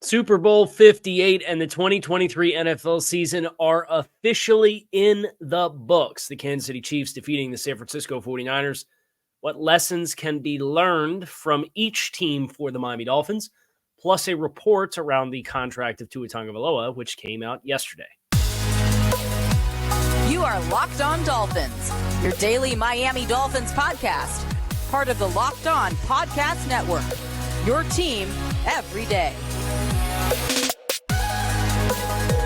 Super Bowl 58 and the 2023 NFL season are officially in the books. The Kansas City Chiefs defeating the San Francisco 49ers. What lessons can be learned from each team for the Miami Dolphins, plus a report around the contract of Tua Tagovailoa, which came out yesterday. You are Locked On Dolphins, your daily Miami Dolphins podcast, part of the Locked On Podcast Network, your team every day.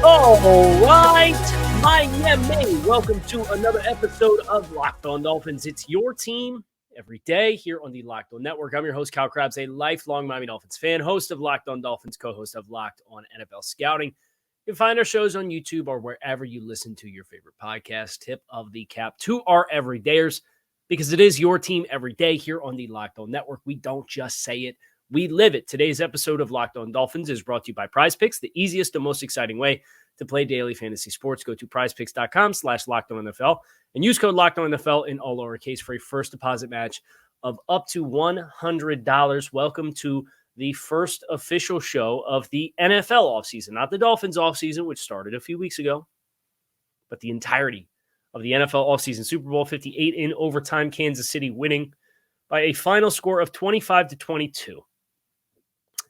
All right, Miami. Welcome to another episode of Locked On Dolphins. It's your team every day here on the Locked On Network. I'm your host, Kyle Krabs, a lifelong Miami Dolphins fan, host of Locked On Dolphins, co-host of Locked On NFL Scouting. You can find our shows on YouTube or wherever you listen to your favorite podcast. Tip of the cap to our everydayers, because it is your team every day here on the Locked On Network. We don't just say it, we live it. Today's episode of Locked On Dolphins is brought to you by PrizePicks, the easiest and most exciting way to play daily fantasy sports. Go to prizepicks.com/LockedOnNFL and use code LockedOnNFL in all lowercase for a first deposit match of up to $100. Welcome to the first official show of the NFL offseason, not the Dolphins offseason, which started a few weeks ago, but the entirety of the NFL offseason. Super Bowl 58 in overtime, Kansas City winning by a final score of 25-22.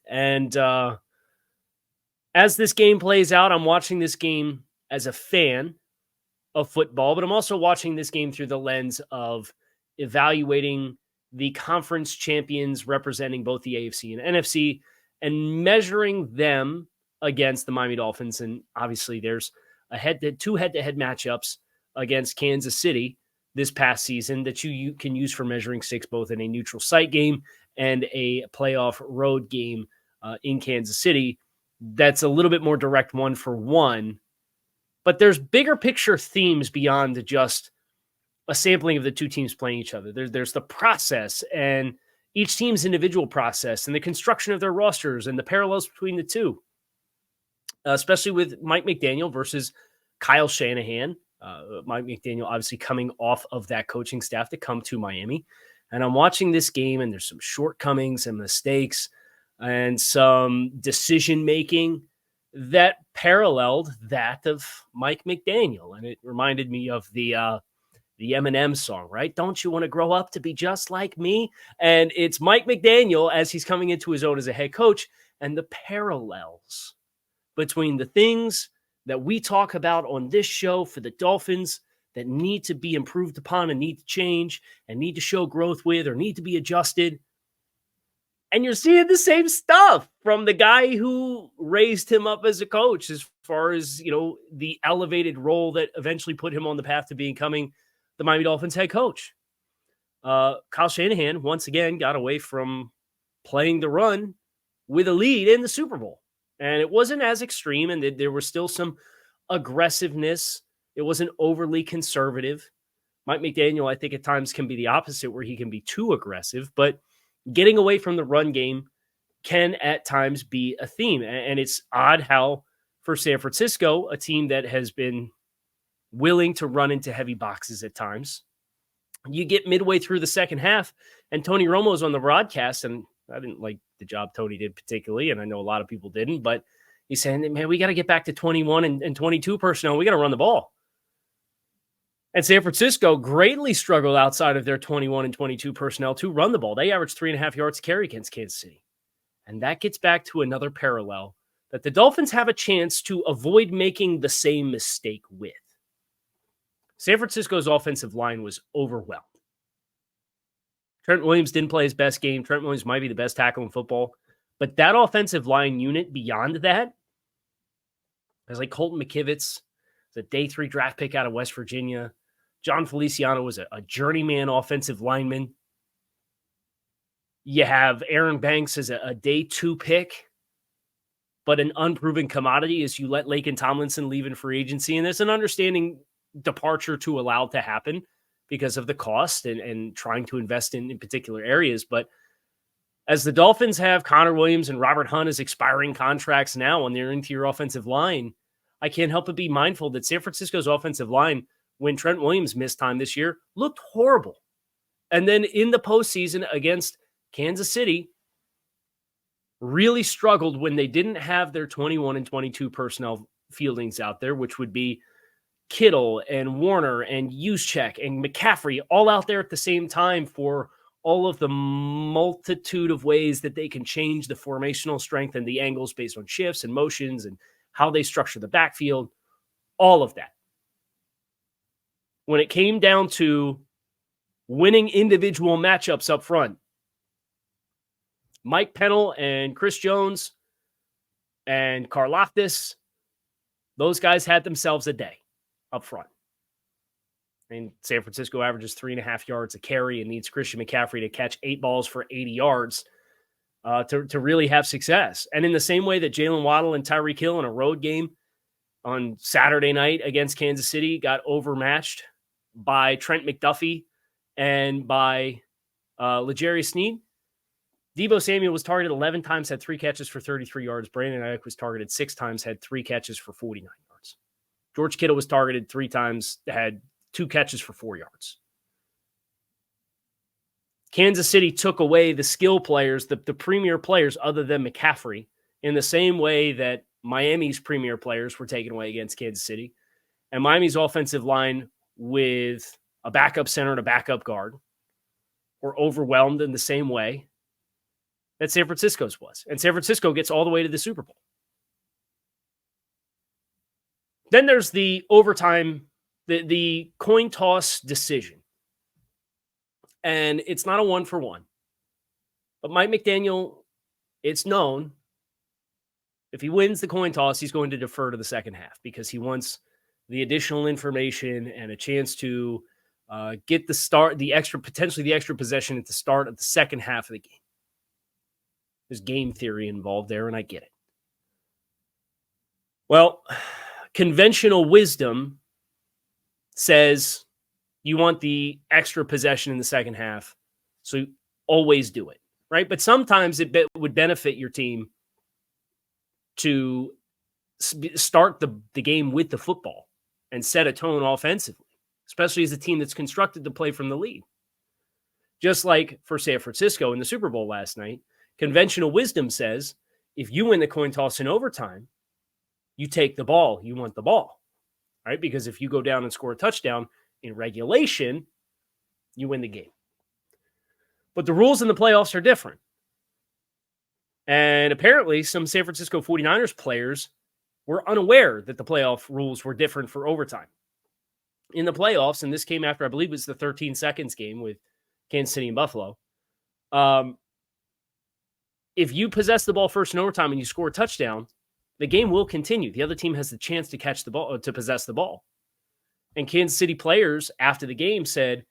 And as this game plays out, I'm watching this game as a fan of football, but I'm also watching this game through the lens of evaluating the conference champions representing both the AFC and NFC and measuring them against the Miami Dolphins. And obviously there's two head-to-head matchups against Kansas City this past season that you can use for measuring sticks, both in a neutral site game and a playoff road game in Kansas City. That's a little bit more direct one-for-one, but there's bigger picture themes beyond just a sampling of the two teams playing each other. There's the process and each team's individual process and the construction of their rosters and the parallels between the two, especially with Mike McDaniel versus Kyle Shanahan. Mike McDaniel obviously coming off of that coaching staff to come to Miami. And I'm watching this game, and there's some shortcomings and mistakes and some decision-making that paralleled that of Mike McDaniel. And it reminded me of the Eminem song, right? Don't you want to grow up to be just like me? And it's Mike McDaniel as he's coming into his own as a head coach, and the parallels between the things that we talk about on this show for the Dolphins that need to be improved upon and need to change and need to show growth with or need to be adjusted. And you're seeing the same stuff from the guy who raised him up as a coach, as far as, the elevated role that eventually put him on the path to becoming the Miami Dolphins head coach. Kyle Shanahan, once again, got away from playing the run with a lead in the Super Bowl. And it wasn't as extreme, and there was still some aggressiveness. It wasn't overly conservative. Mike McDaniel, I think, at times can be the opposite, where he can be too aggressive. But getting away from the run game can at times be a theme. And it's odd how, for San Francisco, a team that has been willing to run into heavy boxes at times, you get midway through the second half, and Tony Romo's on the broadcast, and I didn't like the job Tony did particularly, and I know a lot of people didn't, but he's saying, man, we got to get back to 21 and 22 personnel. We got to run the ball. And San Francisco greatly struggled outside of their 21 and 22 personnel to run the ball. They averaged 3.5 yards carry against Kansas City. And that gets back to another parallel that the Dolphins have a chance to avoid making the same mistake with. San Francisco's offensive line was overwhelmed. Trent Williams didn't play his best game. Trent Williams might be the best tackle in football. But that offensive line unit beyond that, there's like Colton McKivitz, the day 3 draft pick out of West Virginia. John Feliciano was a journeyman offensive lineman. You have Aaron Banks as a day 2 pick, but an unproven commodity as you let Laken Tomlinson leave in free agency. And there's an understanding departure to allow to happen because of the cost and trying to invest in particular areas. But as the Dolphins have Connor Williams and Robert Hunt as expiring contracts now on their interior offensive line, I can't help but be mindful that San Francisco's offensive line, when Trent Williams missed time this year, looked horrible. And then in the postseason against Kansas City, really struggled when they didn't have their 21 and 22 personnel fieldings out there, which would be Kittle and Warner and Juszczyk and McCaffrey all out there at the same time for all of the multitude of ways that they can change the formational strength and the angles based on shifts and motions and how they structure the backfield, all of that. When it came down to winning individual matchups up front, Mike Pennell and Chris Jones and Karlaftis, those guys had themselves a day up front. And San Francisco averages 3.5 yards a carry and needs Christian McCaffrey to catch 8 balls for 80 yards to really have success. And in the same way that Jalen Waddle and Tyreek Hill in a road game on Saturday night against Kansas City got overmatched by Trent McDuffie and by L'Jarius Sneed, Deebo Samuel was targeted 11 times, had 3 catches for 33 yards. Brandon Ayuk was targeted 6 times, had 3 catches for 49 yards. George Kittle was targeted 3 times, had 2 catches for 4 yards. Kansas City took away the skill players, the premier players other than McCaffrey, in the same way that Miami's premier players were taken away against Kansas City. And Miami's offensive line with a backup center and a backup guard were overwhelmed in the same way that San Francisco's was. And San Francisco gets all the way to the Super Bowl. Then there's the overtime, the coin toss decision. And it's not a 1-for-1. But Mike McDaniel, it's known, if he wins the coin toss, he's going to defer to the second half because he wants the additional information and a chance to get potentially the extra possession at the start of the second half of the game. There's game theory involved there, and I get it. Well, conventional wisdom says you want the extra possession in the second half, so you always do it, right? But sometimes it would benefit your team to start the game with the football and set a tone offensively, especially as a team that's constructed to play from the lead. Just like for San Francisco in the Super Bowl last night, conventional wisdom says if you win the coin toss in overtime, you take the ball. You want the ball, right? Because if you go down and score a touchdown in regulation, you win the game. But the rules in the playoffs are different. And apparently some San Francisco 49ers players were unaware that the playoff rules were different for overtime. In the playoffs, and this came after, I believe it was the 13 seconds game with Kansas City and Buffalo, if you possess the ball first in overtime and you score a touchdown, the game will continue. The other team has the chance to catch the ball, to possess the ball. And Kansas City players after the game said,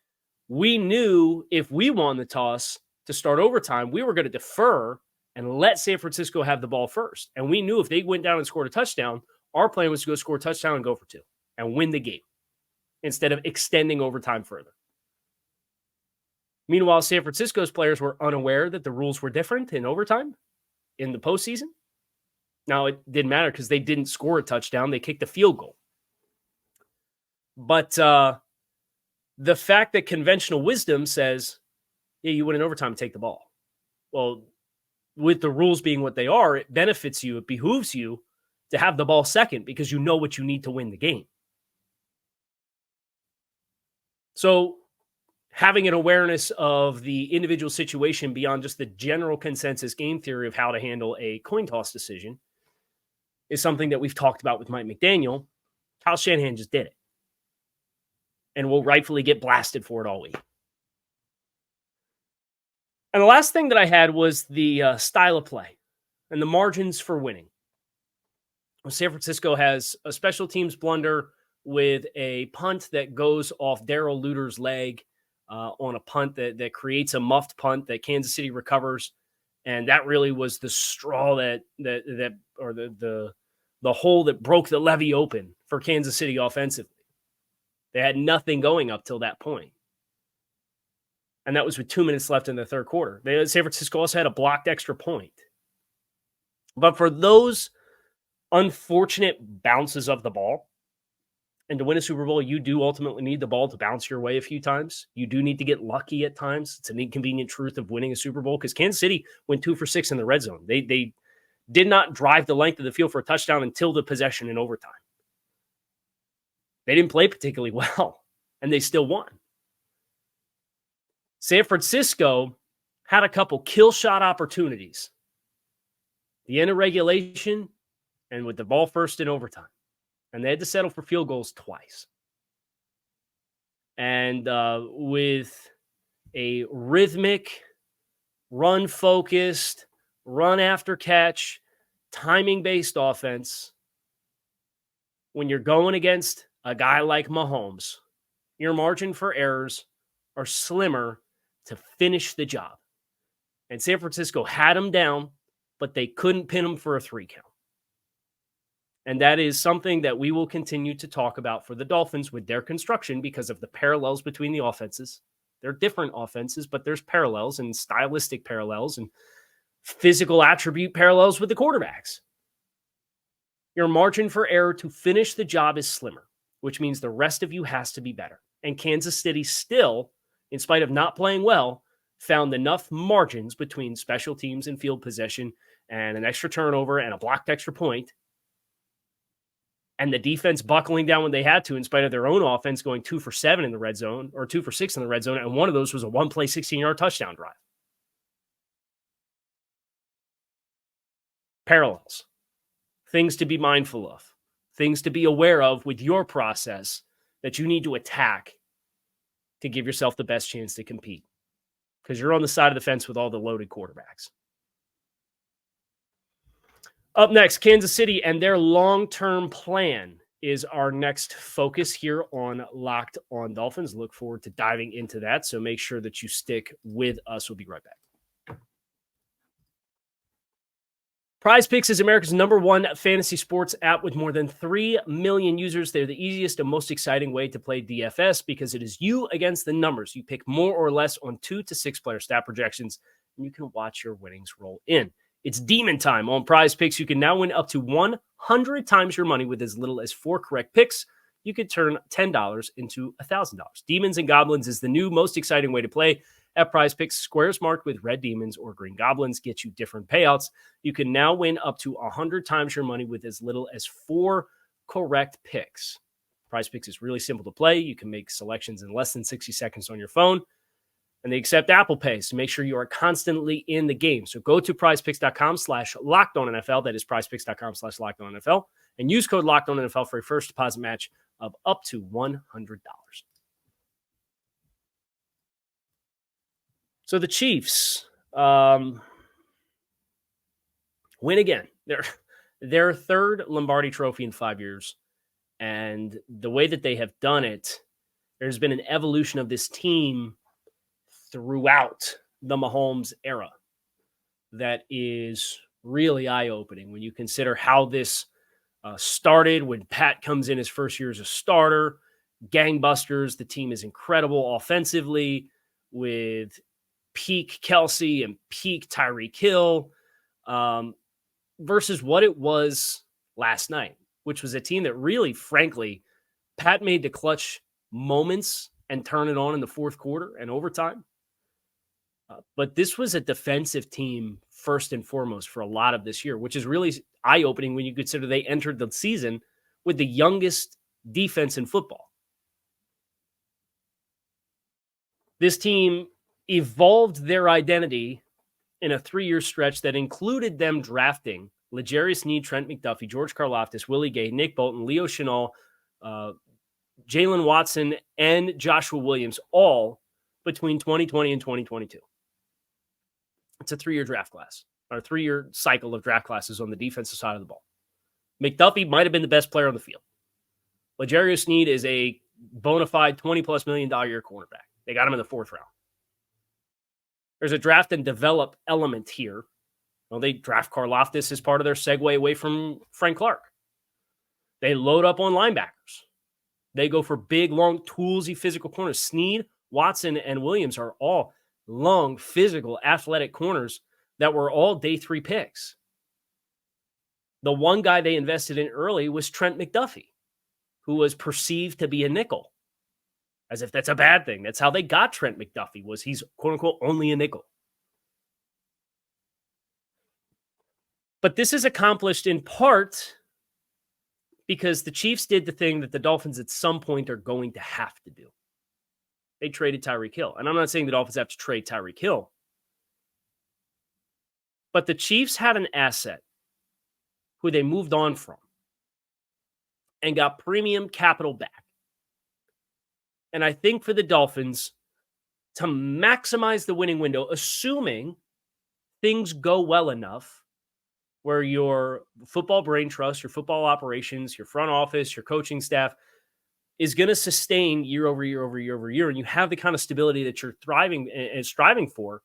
we knew if we won the toss to start overtime, we were going to defer and let San Francisco have the ball first. And we knew if they went down and scored a touchdown, our plan was to go score a touchdown and go for 2 and win the game instead of extending overtime further. Meanwhile, San Francisco's players were unaware that the rules were different in overtime in the postseason. Now, it didn't matter because they didn't score a touchdown. They kicked a field goal. But the fact that conventional wisdom says, yeah, you win in overtime, take the ball. Well, with the rules being what they are, it benefits you. It behooves you to have the ball second because you know what you need to win the game. So having an awareness of the individual situation beyond just the general consensus game theory of how to handle a coin toss decision is something that we've talked about with Mike McDaniel. Kyle Shanahan just did it. And will rightfully get blasted for it all week. And the last thing that I had was the style of play and the margins for winning. San Francisco has a special teams blunder with a punt that goes off Darrell Luter's leg on a punt that creates a muffed punt that Kansas City recovers. And that really was the straw the hole that broke the levee open for Kansas City offensively. They had nothing going up till that point. And that was with 2 minutes left in the third quarter. San Francisco also had a blocked extra point. But for those unfortunate bounces of the ball, And to win a Super Bowl, you do ultimately need the ball to bounce your way a few times. You do need to get lucky at times. It's an inconvenient truth of winning a Super Bowl because Kansas City went 2 for 6 in the red zone. They did not drive the length of the field for a touchdown until the possession in overtime. They didn't play particularly well, and they still won. San Francisco had a couple kill shot opportunities. The end of regulation and with the ball first in overtime. And they had to settle for field goals twice. And with a rhythmic, run-focused, run-after-catch, timing-based offense, when you're going against a guy like Mahomes, your margin for errors are slimmer to finish the job. And San Francisco had him down, but they couldn't pin him for a 3 count. And that is something that we will continue to talk about for the Dolphins with their construction because of the parallels between the offenses. They're different offenses, but there's parallels and stylistic parallels and physical attribute parallels with the quarterbacks. Your margin for error to finish the job is slimmer, which means the rest of you has to be better. And Kansas City still, in spite of not playing well, found enough margins between special teams and field possession and an extra turnover and a blocked extra point and the defense buckling down when they had to in spite of their own offense going 2 for 7 in the red zone or 2 for 6 in the red zone. And one of those was a one-play 16-yard touchdown drive. Parallels. Things to be mindful of. Things to be aware of with your process that you need to attack to give yourself the best chance to compete. Because you're on the side of the fence with all the loaded quarterbacks. Up next, Kansas City and their long-term plan is our next focus here on Locked On Dolphins. Look forward to diving into that, so make sure that you stick with us. We'll be right back. PrizePicks is America's #1 fantasy sports app with more than 3 million users. They're the easiest and most exciting way to play DFS because it is you against the numbers. You pick more or less on 2 to 6 player stat projections, and you can watch your winnings roll in. It's demon time on PrizePicks. You can now win up to 100 times your money with as little as 4 correct picks. You could turn $10 into $1,000. Demons and Goblins is the new most exciting way to play at PrizePicks. Squares marked with red demons or green goblins get you different payouts. You can now win up to 100 times your money with as little as 4 correct picks. PrizePicks is really simple to play. You can make selections in less than 60 seconds on your phone. And they accept Apple Pay, so make sure you are constantly in the game. So go to prizepicks.com/LockedOnNFL. That is prizepicks.com/LockedOnNFL. And use code LockedOnNFL for a first deposit match of up to $100. So the Chiefs win again. Their third Lombardi Trophy in 5 years. And the way that they have done it, there's been an evolution of this team throughout the Mahomes era that is really eye-opening when you consider how this started when Pat comes in his first year as a starter. Gangbusters. The team is incredible offensively with peak Kelsey and peak Tyreek Hill versus what it was last night, which was a team that really, frankly, Pat made the clutch moments and turn it on in the fourth quarter and overtime. But this was a defensive team first and foremost for a lot of this year, which is really eye-opening when you consider they entered the season with the youngest defense in football. This team evolved their identity in a 3-year stretch that included them drafting L'Jarius Sneed, Trent McDuffie, George Karlaftis, Willie Gay, Nick Bolton, Leo Chenal, Jalen Watson, and Joshua Williams, all between 2020 and 2022. It's a 3-year draft class, or a 3-year cycle of draft classes on the defensive side of the ball. McDuffie might have been the best player on the field. L'Jarius Sneed is a bona fide $20+ million year cornerback. They got him in the 4th round. There's a draft and develop element here. Well, they draft Karlaftis as part of their segue away from Frank Clark. They load up on linebackers. They go for big, long, toolsy, physical corners. Sneed, Watson, and Williams are all long, physical, athletic corners that were all day 3 picks. The one guy they invested in early was Trent McDuffie. who was perceived to be a nickel, as if that's a bad thing. That's how they got Trent McDuffie, was he's quote-unquote only a nickel. But this is accomplished in part because the Chiefs did the thing that the Dolphins at some point are going to have to do. They traded Tyreek Hill. And I'm not saying the Dolphins have to trade Tyreek Hill. But the Chiefs had an asset who they moved on from and got premium capital back. And I think for the Dolphins to maximize the winning window, assuming things go well enough where your football brain trust, your football operations, your front office, your coaching staff is going to sustain year over year over year over year, and you have the kind of stability that you're thriving and striving for,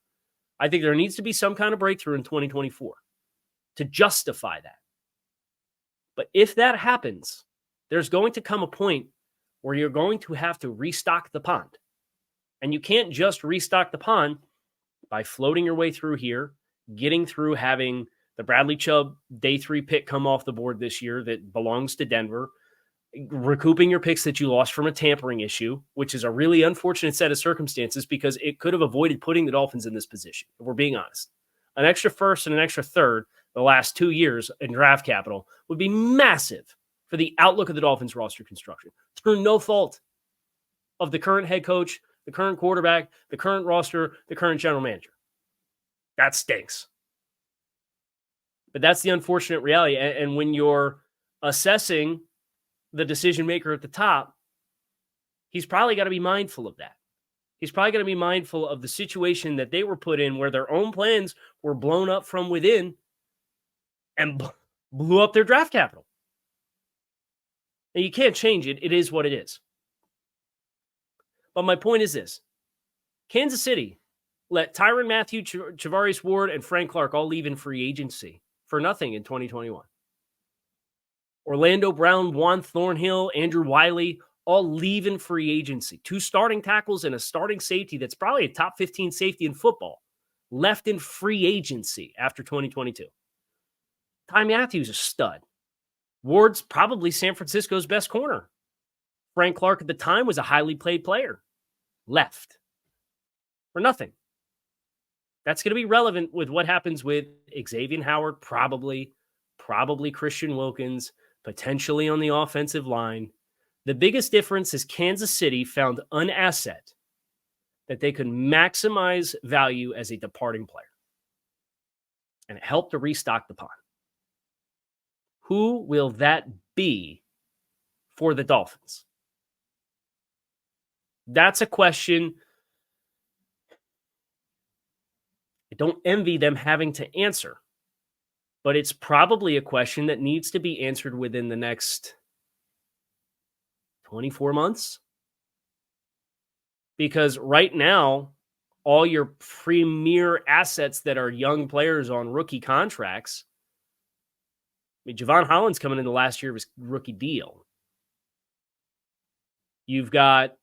I think there needs to be some kind of breakthrough in 2024 to justify that. But if that happens, there's going to come a point where you're going to have to restock the pond. And you can't just restock the pond by floating your way through here, getting through having the Bradley Chubb day 3 pick come off the board this year that belongs to Denver, recouping your picks that you lost from a tampering issue, which is a really unfortunate set of circumstances because it could have avoided putting the Dolphins in this position, if we're being honest. An extra first and an extra third the last 2 years in draft capital would be massive for the outlook of the Dolphins roster construction. Through no fault of the current head coach, the current quarterback, the current roster, the current general manager. That stinks. But that's the unfortunate reality. And when you're assessing the decision maker at the top, he's probably got to be mindful of that. He's probably going to be mindful of the situation that they were put in where their own plans were blown up from within and blew up their draft capital. And you can't change it. It is what it is. But my point is this. Kansas City let Tyrann Mathieu, Charvarius Ward, and Frank Clark all leave in free agency for nothing in 2021. Orlando Brown, Juan Thornhill, Andrew Wiley, all leave in free agency. 2 starting tackles and a starting safety that's probably a top 15 safety in football left in free agency after 2022. Ty Matthews, a stud. Ward's probably San Francisco's best corner. Frank Clark at the time was a highly played player. Left for nothing. That's going to be relevant with what happens with Xavier Howard, probably Christian Wilkins, potentially on the offensive line. The biggest difference is Kansas City found an asset that they could maximize value as a departing player. And it helped to restock the pond. Who will that be for the Dolphins? That's a question I don't envy them having to answer, but it's probably a question that needs to be answered within the next 24 months. Because right now, all your premier assets that are young players on rookie contracts, I mean, Javon Holland's coming in the last year of his rookie deal. You've got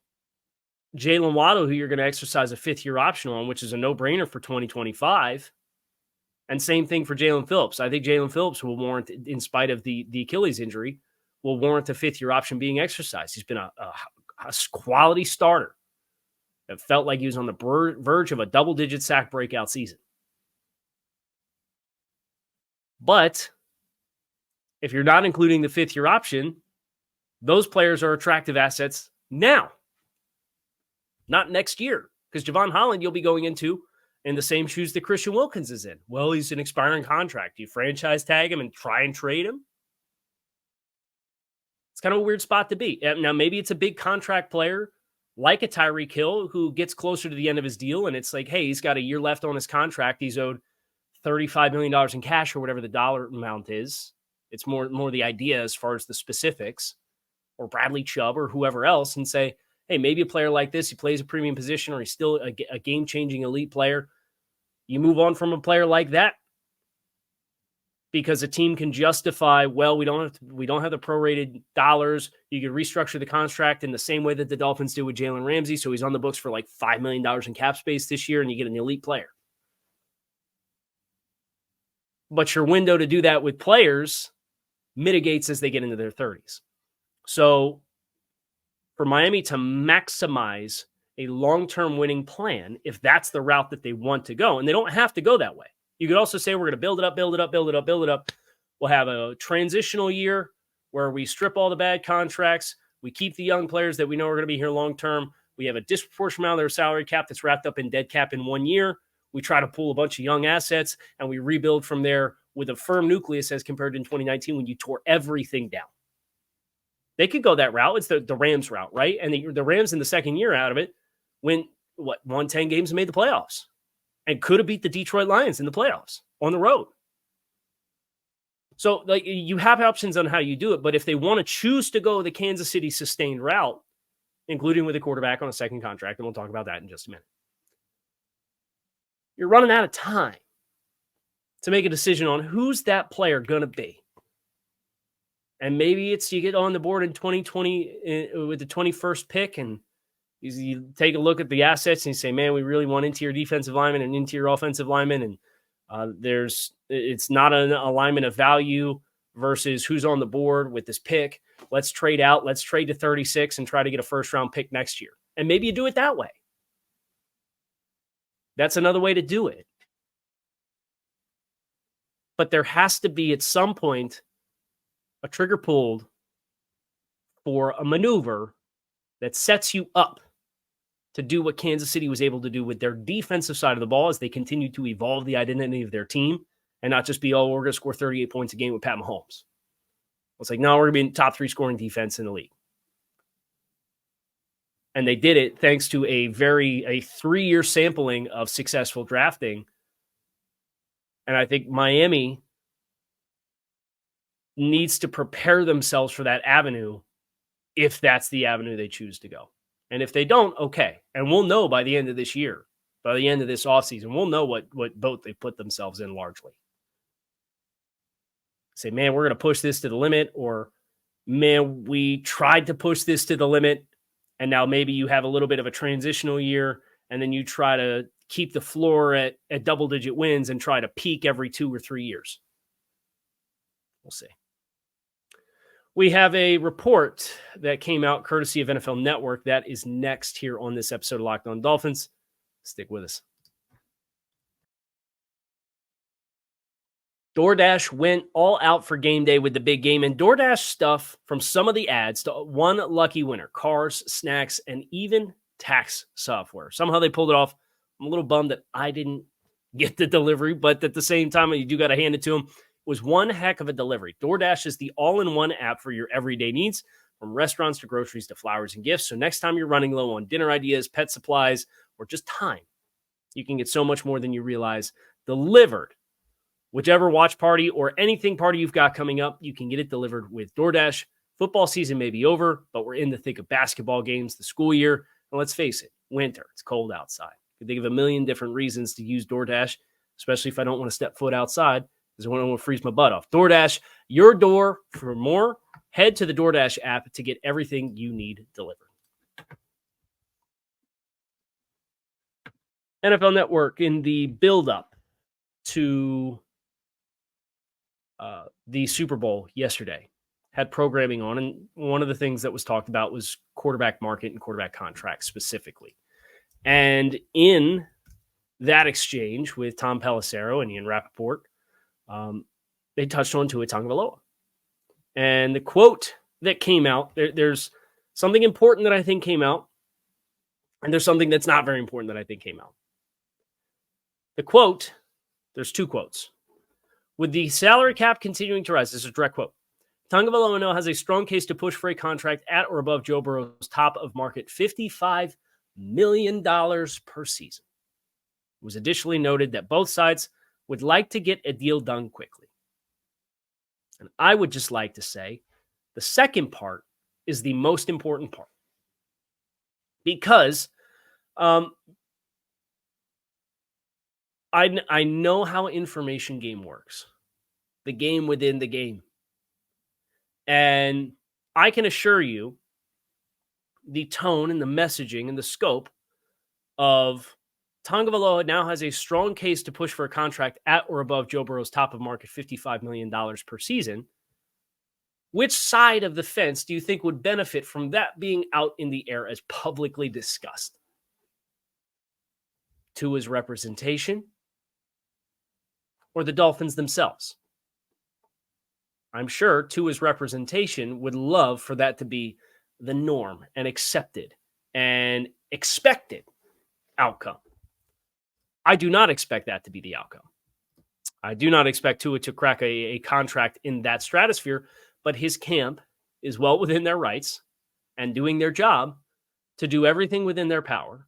Jalen Waddle, who you're going to exercise a 5th-year option on, which is a no-brainer for 2025. And same thing for Jalen Phillips. I think Jalen Phillips will warrant, in spite of the Achilles injury, will warrant a 5th-year option being exercised. He's been a quality starter. It felt like he was on the verge of a double-digit sack breakout season. But if you're not including the 5th-year option, those players are attractive assets now. Not next year, because Javon Holland you'll be going into in the same shoes that Christian Wilkins is in. Well, he's an expiring contract. You franchise tag him and try and trade him? It's kind of a weird spot to be. Now, maybe it's a big contract player like a Tyreek Hill who gets closer to the end of his deal, and it's like, hey, he's got a year left on his contract. He's owed $35 million in cash or whatever the dollar amount is. It's more the idea as far as the specifics, or Bradley Chubb or whoever else, and say, hey, maybe a player like this, he plays a premium position or he's still a game-changing elite player. You move on from a player like that because a team can justify, well, we don't have the prorated dollars. You can restructure the contract in the same way that the Dolphins did with Jalen Ramsey, so he's on the books for like $5 million in cap space this year, and you get an elite player. But your window to do that with players mitigates as they get into their 30s. So for Miami to maximize a long-term winning plan, if that's the route that they want to go, and they don't have to go that way. You could also say we're going to build it up, build it up, build it up, build it up. We'll have a transitional year where we strip all the bad contracts. We keep the young players that we know are going to be here long-term. We have a disproportionate amount of their salary cap that's wrapped up in dead cap in 1 year. We try to pull a bunch of young assets, and we rebuild from there with a firm nucleus as compared to in 2019 when you tore everything down. They could go that route. It's the Rams route, right? And the Rams in the second year out of it won 10 games and made the playoffs and could have beat the Detroit Lions in the playoffs on the road. So like you have options on how you do it, but if they want to choose to go the Kansas City sustained route, including with a quarterback on a second contract, and we'll talk about that in just a minute, you're running out of time to make a decision on who's that player going to be. And maybe it's you get on the board in 2020 with the 21st pick and you take a look at the assets and you say, man, we really want interior defensive lineman and interior offensive lineman. And it's not an alignment of value versus who's on the board with this pick. Let's trade out. Let's trade to 36 and try to get a first round pick next year. And maybe you do it that way. That's another way to do it. But there has to be at some point a trigger pulled for a maneuver that sets you up to do what Kansas City was able to do with their defensive side of the ball as they continue to evolve the identity of their team and not just be, we're going to score 38 points a game with Pat Mahomes. It's like, no, we're going to be in top 3 scoring defense in the league. And they did it thanks to a 3-year sampling of successful drafting. And I think Miami needs to prepare themselves for that avenue if that's the avenue they choose to go. And if they don't, okay. And we'll know by the end of this year, by the end of this offseason, we'll know what boat they put themselves in largely. Say, man, we're going to push this to the limit, or man, we tried to push this to the limit, and now maybe you have a little bit of a transitional year, and then you try to keep the floor at double-digit wins and try to peak every 2 or 3 years. We'll see. We have a report that came out courtesy of NFL Network that is next here on this episode of Locked On Dolphins. Stick with us. DoorDash went all out for game day with the big game, and DoorDash stuff from some of the ads to one lucky winner, cars, snacks, and even tax software. Somehow they pulled it off. I'm a little bummed that I didn't get the delivery, but at the same time, you do got to hand it to them. Was one heck of a delivery. DoorDash is the all-in-one app for your everyday needs, from restaurants to groceries to flowers and gifts. So next time you're running low on dinner ideas, pet supplies, or just time, you can get so much more than you realize delivered. Whichever watch party or anything party you've got coming up, you can get it delivered with DoorDash. Football season may be over, but we're in the thick of basketball games, the school year. And let's face it, winter, it's cold outside. You can think of a million different reasons to use DoorDash, especially if I don't want to step foot outside, because I want to freeze my butt off. DoorDash, your door for more. Head to the DoorDash app to get everything you need delivered. NFL Network, in the build-up to the Super Bowl yesterday, had programming on, and one of the things that was talked about was quarterback market and quarterback contracts specifically. And in that exchange with Tom Pelissero and Ian Rappaport, they touched on Tua Tagovailoa. And the quote that came out, there's something important that I think came out, and there's something that's not very important that I think came out. The quote, there's 2 quotes. With the salary cap continuing to rise, this is a direct quote, Tagovailoa now has a strong case to push for a contract at or above Joe Burrow's top of market $55 million per season. It was additionally noted that both sides would like to get a deal done quickly. And I would just like to say the second part is the most important part. Because I know how information game works. The game within the game. And I can assure you the tone and the messaging and the scope of Tagovailoa now has a strong case to push for a contract at or above Joe Burrow's top of market $55 million per season Which side of the fence do you think would benefit from that being out in the air as publicly discussed? Tua's representation or the Dolphins themselves? I'm sure Tua's representation would love for that to be the norm and accepted and expected outcome. I do not expect that to be the outcome. I do not expect Tua to crack a contract in that stratosphere, but his camp is well within their rights and doing their job to do everything within their power,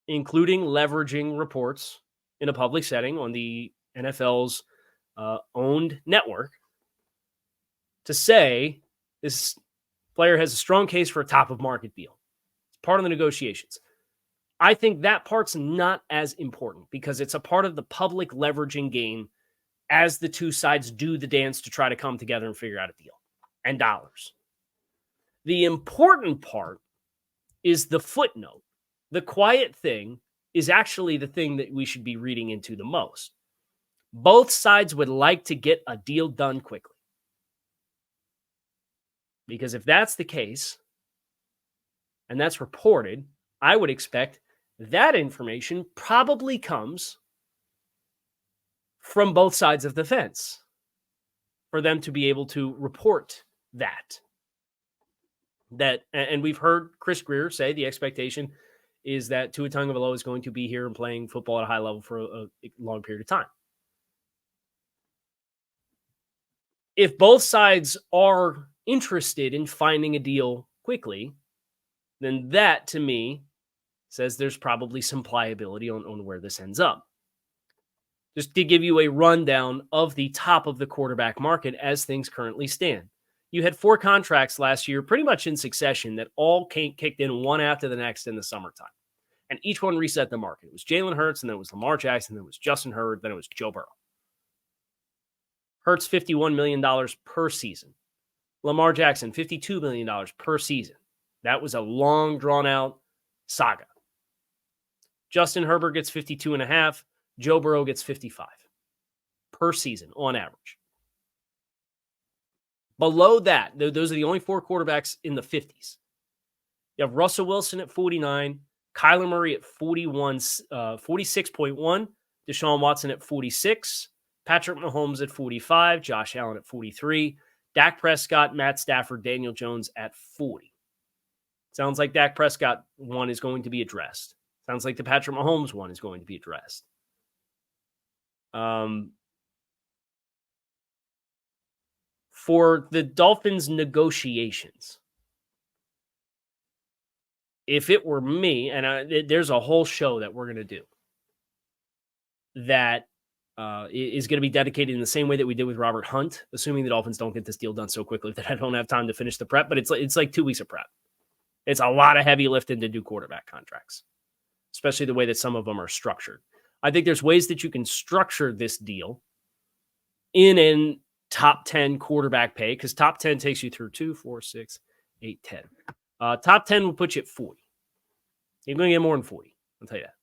including leveraging reports in a public setting on the NFL's owned network to say this player has a strong case for a top-of-market deal. It's part of the negotiations. I think that part's not as important because it's a part of the public leveraging game as the two sides do the dance to try to come together and figure out a deal and dollars. The important part is the footnote. The quiet thing is actually the thing that we should be reading into the most. Both sides would like to get a deal done quickly. Because if that's the case, and that's reported, I would expect that information probably comes from both sides of the fence for them to be able to report that. And we've heard Chris Greer say the expectation is that Tua Tagovailoa is going to be here and playing football at a high level for a long period of time. If both sides are interested in finding a deal quickly, then that, to me, says there's probably some pliability on where this ends up. Just to give you a rundown of the top of the quarterback market as things currently stand. You had 4 contracts last year, pretty much in succession, that all kicked in one after the next in the summertime. And each one reset the market. It was Jalen Hurts, and then it was Lamar Jackson, then it was Justin Herbert, then it was Joe Burrow. Hurts, $51 million per season. Lamar Jackson, $52 million per season. That was a long, drawn-out saga. Justin Herbert gets 52.5. Joe Burrow gets 55 per season on average. Below that, those are the only 4 quarterbacks in the 50s. You have Russell Wilson at 49, Kyler Murray at 46.1, Deshaun Watson at 46, Patrick Mahomes at 45, Josh Allen at 43, Dak Prescott, Matt Stafford, Daniel Jones at 40. Sounds like Dak Prescott one is going to be addressed. Sounds like the Patrick Mahomes one is going to be addressed. For the Dolphins negotiations, if it were me, and there's a whole show that we're going to do that is going to be dedicated in the same way that we did with Robert Hunt, assuming the Dolphins don't get this deal done so quickly that I don't have time to finish the prep, but it's like 2 weeks of prep. It's a lot of heavy lifting to do quarterback contracts, especially the way that some of them are structured. I think there's ways that you can structure this deal in an top 10 quarterback pay, because top 10 takes you through 2, 4, 6, 8, 10. Top 10 will put you at 40. You're going to get more than 40. I'll tell you that.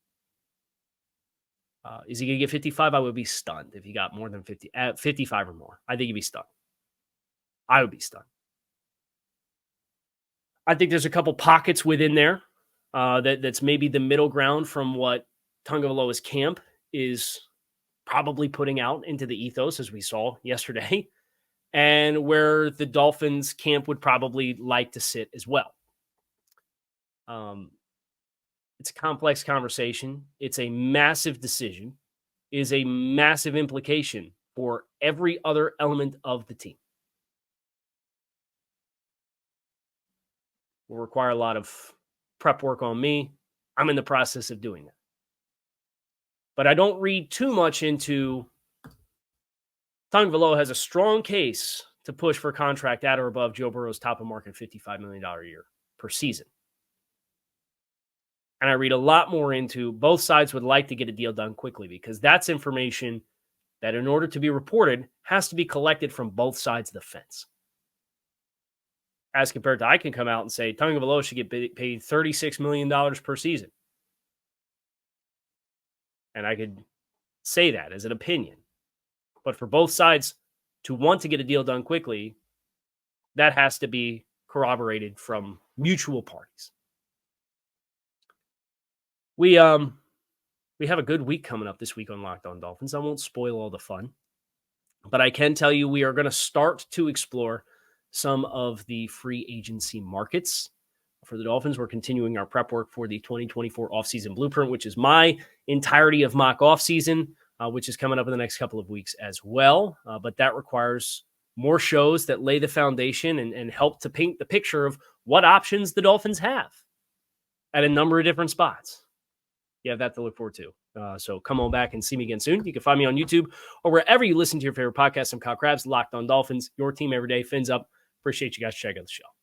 Is he going to get 55? I would be stunned if he got more than 50, 55 or more. I think he'd be stunned. I would be stunned. I think there's a couple pockets within there that's maybe the middle ground from what Tagovailoa's camp is probably putting out into the ethos, as we saw yesterday, and where the Dolphins camp would probably like to sit as well. It's a complex conversation. It's a massive decision. It is a massive implication for every other element of the team. Will require a lot of prep work on me. I'm in the process of doing that. But I don't read too much into Tagovailoa has a strong case to push for a contract at or above Joe Burrow's top of market $55 million a year per season. And I read a lot more into both sides would like to get a deal done quickly, because that's information that, in order to be reported, has to be collected from both sides of the fence. As compared to, I can come out and say Tagovailoa should get paid $36 million per season. And I could say that as an opinion. But for both sides to want to get a deal done quickly, That has to be corroborated from mutual parties. We have a good week coming up this week on Locked On Dolphins. I won't spoil all the fun, but I can tell you we are going to start to explore some of the free agency markets for the Dolphins. We're continuing our prep work for the 2024 offseason blueprint, which is my entirety of mock offseason, which is coming up in the next couple of weeks as well. But that requires more shows that lay the foundation and help to paint the picture of what options the Dolphins have at a number of different spots. You have that to look forward to. So come on back and see me again soon. You can find me on YouTube or wherever you listen to your favorite podcast. I'm Kyle Krabs, Locked On Dolphins, your team every day. Fins up. Appreciate you guys checking out the show.